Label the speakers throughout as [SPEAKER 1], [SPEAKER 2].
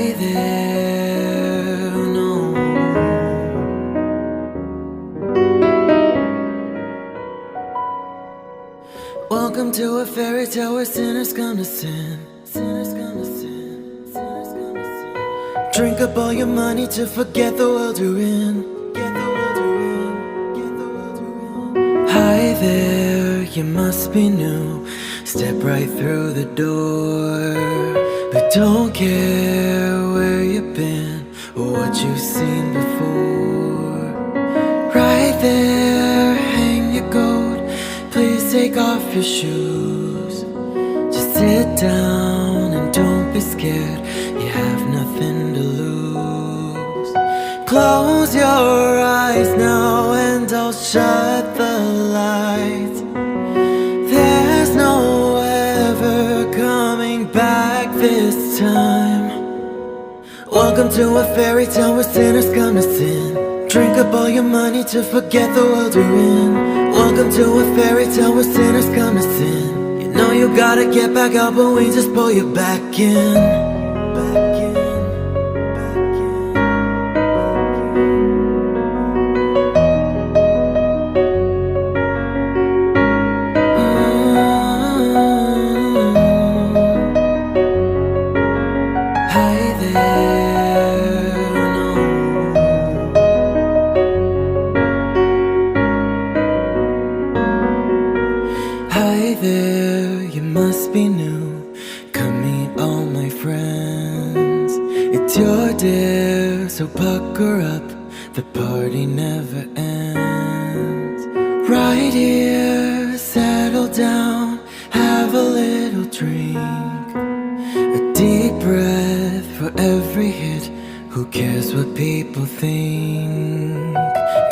[SPEAKER 1] Hi there, no. Welcome to a fairy tale where sinners come to sin. Sinners come to sin. Sinners come to sin. Drink up all your money to forget the world you're in. Get the world you're in. Get the world you're in. Hi there, you must be new. Step right through the door. But don't care where you've been or what you've seen before. Right there, hang your coat. Please take off your shoes. Just sit down and don't be scared. You have nothing to lose. Close your eyes now and I'll shut the lights. There's no ever coming back this time. Welcome to a fairy tale where sinners come to sin. Drink up all your money to forget the world you're in. Welcome to a fairy tale where sinners come to sin. You know you gotta get back up, but we just pull you back in. Back in, back in, back in. Hi there, no. Hi there, you must be new. Come meet all my friends. It's your dare, so pucker up. The party never ends. Right here, settle down, have a little drink. A deep breath for every hit. Who cares what people think?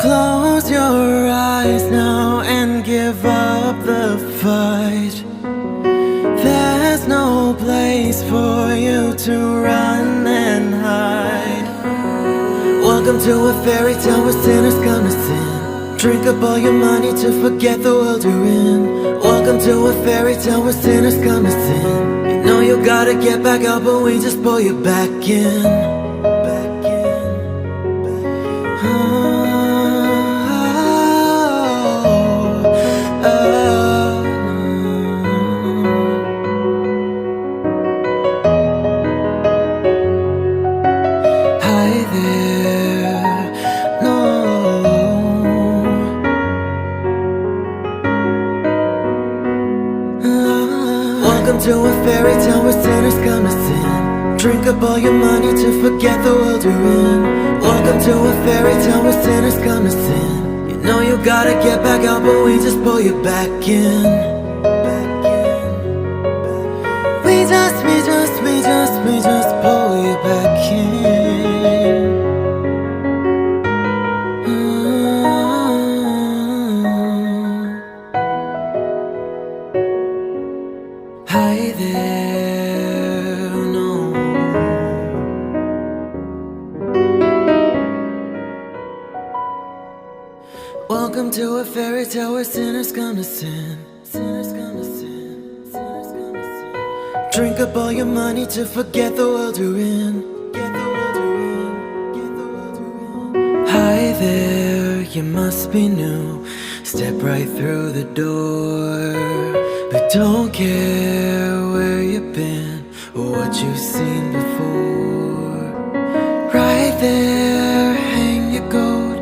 [SPEAKER 1] Close your eyes now and give up the fight. There's no place for you to run and hide. Welcome to a fairy tale where sinners come to sin. Drink up all your money to forget the world you're in. Welcome to a fairy tale where sinners come to sin. You know you gotta get back up, but we just pull you back in. Back in, back in. Hi there, no. Welcome to a fairy tale where sinners come to sin. Drink up all your money to forget the world you're in. Welcome to a fairy tale where sinners come to sin. You know you gotta get back up, but we just pull you back in. Back in, back in. We just pull you back in. Hi there, no. Welcome to a fairy tale where sinners come to sin. Sinners come to sin. Sinners come to sin. Drink up all your money to forget the world you're in. Get the world you're in. Get the world you're in. Hi there, you must be new. Step right through the door. But don't care where you've been or what you've seen before. Right there, hang your coat.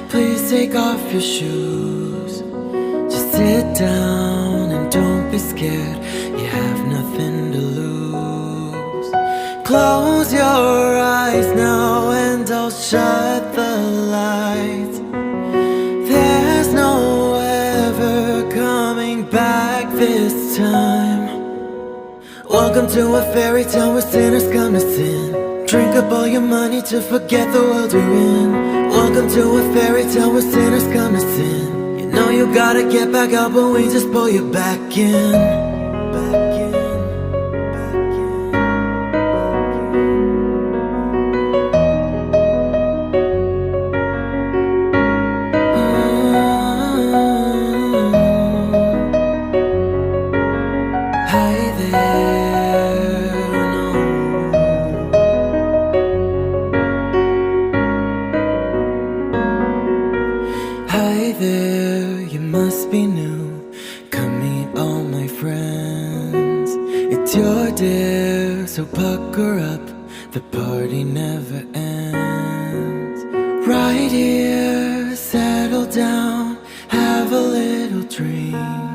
[SPEAKER 1] Please take off your shoes. Just sit down and don't be scared. You have nothing to lose. Close your eyes now and I'll shut the lights. There's no ever coming back this time. Welcome to a fairy tale where sinners come to sin. Drink up all your money to forget the world you're in. Welcome to a fairy tale where sinners come to sin. You know you gotta get back up, but we just pull you back in. Back in, back in, back in. Hi there, no. there, you must be new. Come meet all my friends. It's your dare, so pucker up. The party never ends. Right here, settle down, have a little dream.